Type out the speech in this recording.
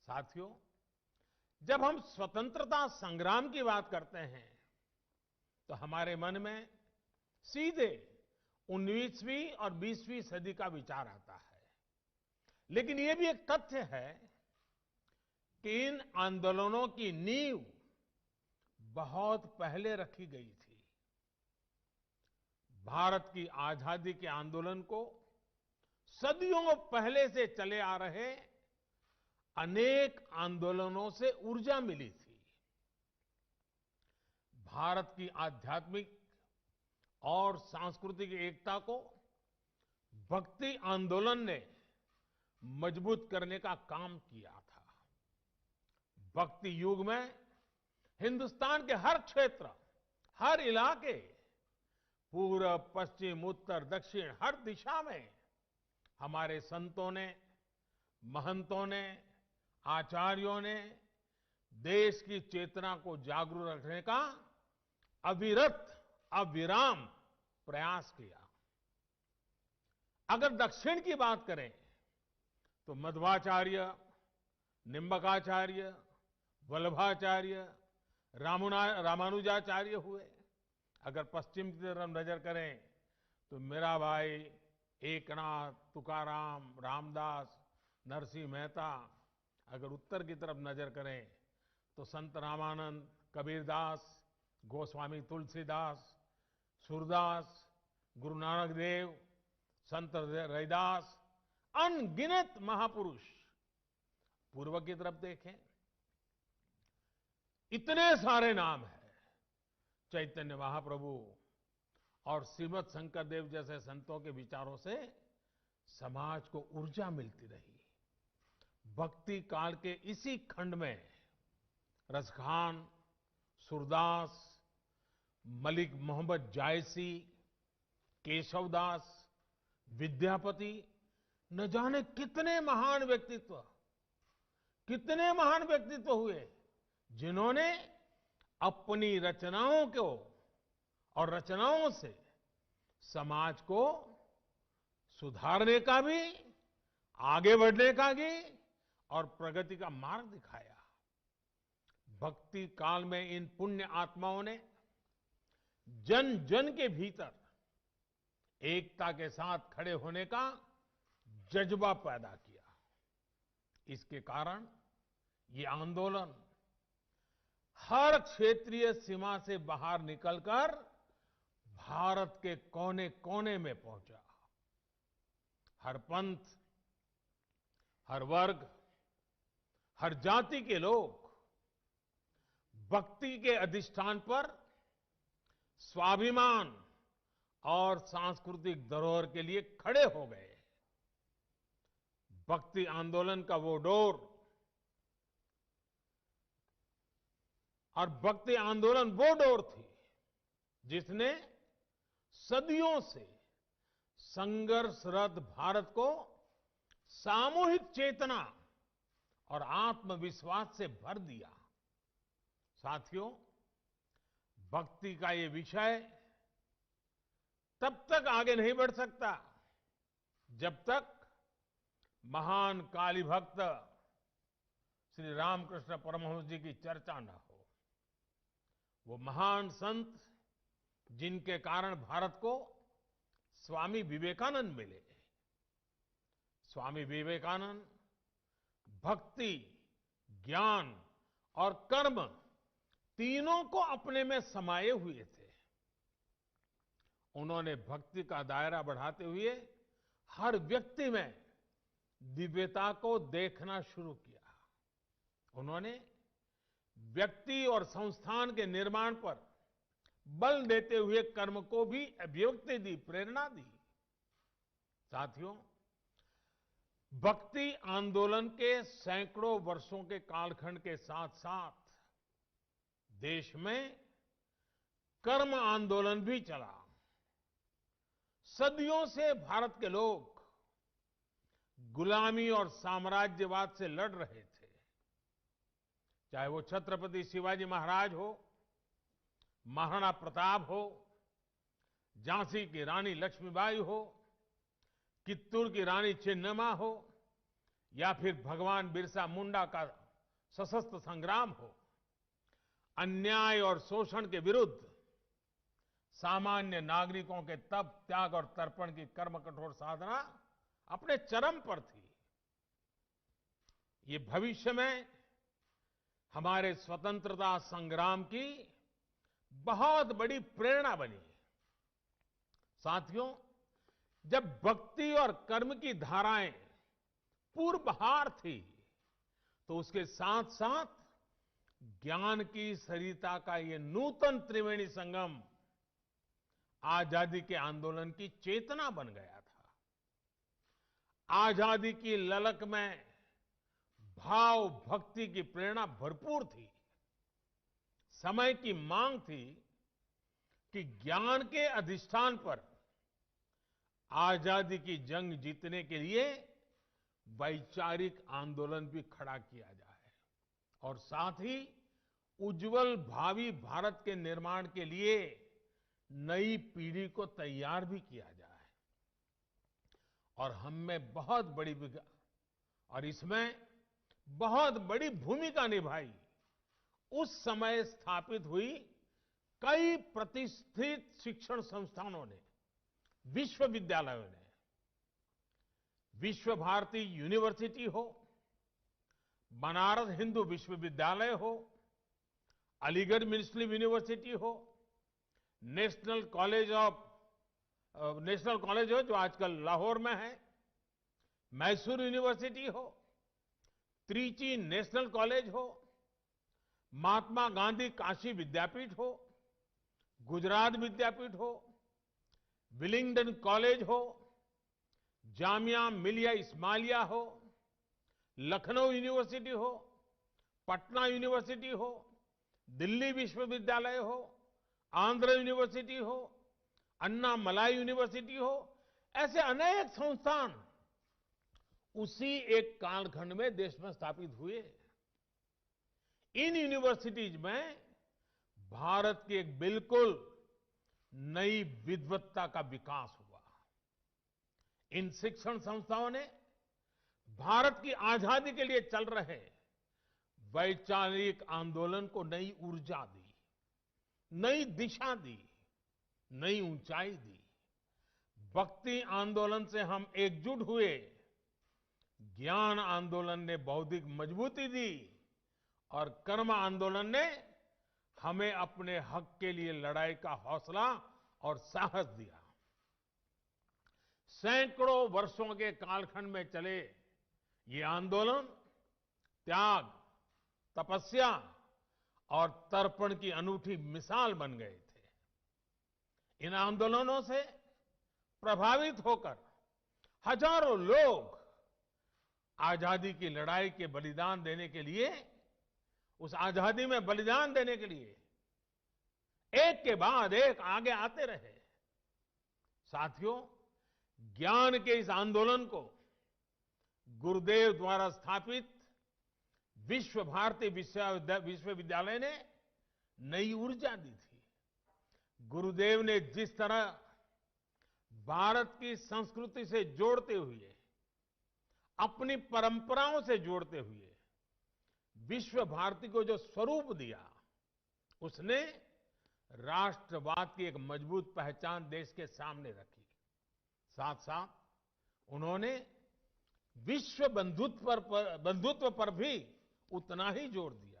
साथियों, जब हम स्वतंत्रता संग्राम की बात करते हैं तो हमारे मन में सीधे 19वीं और 20वीं सदी का विचार आता है। लेकिन यह भी एक तथ्य है कि इन आंदोलनों की नींव बहुत पहले रखी गई थी। भारत की आजादी के आंदोलन को सदियों पहले से चले आ रहे अनेक आंदोलनों से ऊर्जा मिली थी। भारत की आध्यात्मिक और सांस्कृतिक एकता को भक्ति आंदोलन ने मजबूत करने का काम किया था। भक्ति युग में हिंदुस्तान के हर क्षेत्र, हर इलाके, पूरब, पश्चिम, उत्तर, दक्षिण, हर दिशा में हमारे संतों ने, महंतों ने, आचार्यों ने देश की चेतना को जागरूक रखने का अविरत, अविराम प्रयास किया। अगर दक्षिण की बात करें तो मध्वाचार्य, निम्बकाचार्य, वल्लभाचार्य, रामानुजाचार्य हुए। अगर पश्चिम की तरफ नजर करें तो मीराबाई, एकनाथ, तुकाराम, रामदास, नरसिंह मेहता। अगर उत्तर की तरफ नजर करें तो संत रामानंद, कबीरदास, गोस्वामी तुलसीदास, सूरदास, गुरु नानक देव, संत रैदास, अनगिनत महापुरुष। पूर्व की तरफ देखें, इतने सारे नाम हैं। चैतन्य महाप्रभु और श्रीमद शंकर देव जैसे संतों के विचारों से समाज को ऊर्जा मिलती रही। भक्ति काल के इसी खंड में रसखान, सूरदास, मलिक मोहम्मद जायसी, केशवदास, विद्यापति, न जाने कितने महान व्यक्तित्व हुए जिन्होंने अपनी रचनाओं को और रचनाओं से समाज को सुधारने का भी, आगे बढ़ने का भी और प्रगति का मार्ग दिखाया। भक्ति काल में इन पुण्य आत्माओं ने जन जन के भीतर एकता के साथ खड़े होने का जज्बा पैदा किया। इसके कारण ये आंदोलन हर क्षेत्रीय सीमा से बाहर निकलकर भारत के कोने कोने में पहुंचा। हर पंथ, हर वर्ग, हर जाति के लोग भक्ति के अधिष्ठान पर स्वाभिमान और सांस्कृतिक धरोहर के लिए खड़े हो गए। भक्ति आंदोलन का वो डोर और भक्ति आंदोलन वो डोर थी जिसने सदियों से संघर्षरत भारत को सामूहिक चेतना और आत्मविश्वास से भर दिया। साथियों, भक्ति का ये विषय तब तक आगे नहीं बढ़ सकता जब तक महान काली भक्त श्री रामकृष्ण परमहंस जी की चर्चा न हो। वो महान संत जिनके कारण भारत को स्वामी विवेकानंद मिले। स्वामी विवेकानंद भक्ति, ज्ञान और कर्म तीनों को अपने में समाये हुए थे। उन्होंने भक्ति का दायरा बढ़ाते हुए हर व्यक्ति में दिव्यता को देखना शुरू किया। उन्होंने व्यक्ति और संस्थान के निर्माण पर बल देते हुए कर्म को भी अभिव्यक्ति दी, प्रेरणा दी। साथियों, भक्ति आंदोलन के सैकड़ों वर्षों के कालखंड के साथ साथ देश में कर्म आंदोलन भी चला। सदियों से भारत के लोग गुलामी और साम्राज्यवाद से लड़ रहे थे। चाहे वो छत्रपति शिवाजी महाराज हो, महाराणा प्रताप हो, झांसी की रानी लक्ष्मीबाई हो, कित्तूर की रानी चेन्नम्मा हो या फिर भगवान बिरसा मुंडा का सशस्त्र संग्राम हो, अन्याय और शोषण के विरुद्ध सामान्य नागरिकों के तप, त्याग और तर्पण की कर्म कठोर साधना अपने चरम पर थी। ये भविष्य में हमारे स्वतंत्रता संग्राम की बहुत बड़ी प्रेरणा बनी। साथियों, जब भक्ति और कर्म की धाराएं पूर्वहार थी, तो उसके साथ साथ ज्ञान की सरिता का ये नूतन त्रिवेणी संगम आजादी के आंदोलन की चेतना बन गया था। आजादी की ललक में भाव भक्ति की प्रेरणा भरपूर थी। समय की मांग थी कि ज्ञान के अधिष्ठान पर आजादी की जंग जीतने के लिए वैचारिक आंदोलन भी खड़ा किया जाए और साथ ही उज्जवल भावी भारत के निर्माण के लिए नई पीढ़ी को तैयार भी किया जाए। और हम में बहुत बड़ी और इसमें बहुत बड़ी भूमिका निभाई उस समय स्थापित हुई कई प्रतिष्ठित शिक्षण संस्थानों ने, विश्वविद्यालयों ने। विश्व भारती यूनिवर्सिटी हो, बनारस हिंदू विश्वविद्यालय हो, अलीगढ़ मुस्लिम यूनिवर्सिटी हो, नेशनल कॉलेज हो जो आजकल लाहौर में है, मैसूर यूनिवर्सिटी हो, त्रिची नेशनल कॉलेज हो, महात्मा गांधी काशी विद्यापीठ हो, गुजरात विद्यापीठ हो, विलिंगडन कॉलेज हो, जामिया मिलिया इस्माइलिया हो, लखनऊ यूनिवर्सिटी हो, पटना यूनिवर्सिटी हो, दिल्ली विश्वविद्यालय हो, आंध्र यूनिवर्सिटी हो, अन्ना मलाई यूनिवर्सिटी हो, ऐसे अनेक संस्थान उसी एक कालखंड में देश में स्थापित हुए। इन यूनिवर्सिटीज में भारत की एक बिल्कुल नई विद्वत्ता का विकास हुआ। इन शिक्षण संस्थाओं ने भारत की आजादी के लिए चल रहे वैचारिक आंदोलन को नई ऊर्जा दी, नई दिशा दी, नई ऊंचाई दी। भक्ति आंदोलन से हम एकजुट हुए, ज्ञान आंदोलन ने बौद्धिक मजबूती दी और कर्म आंदोलन ने हमें अपने हक के लिए लड़ाई का हौसला और साहस दिया। सैकड़ों वर्षों के कालखंड में चले ये आंदोलन त्याग, तपस्या और तर्पण की अनूठी मिसाल बन गए थे। इन आंदोलनों से प्रभावित होकर हजारों लोग आजादी की लड़ाई के बलिदान देने के लिए, उस आजादी में बलिदान देने के लिए एक के बाद एक आगे आते रहे। साथियों, ज्ञान के इस आंदोलन को गुरुदेव द्वारा स्थापित विश्व भारती विश्वविद्यालय ने नई ऊर्जा दी थी। गुरुदेव ने जिस तरह भारत की संस्कृति से जोड़ते हुए, अपनी परंपराओं से जोड़ते हुए विश्व भारती को जो स्वरूप दिया, उसने राष्ट्रवाद की एक मजबूत पहचान देश के सामने रखी। साथ साथ उन्होंने विश्व बंधुत्व पर भी उतना ही जोर दिया।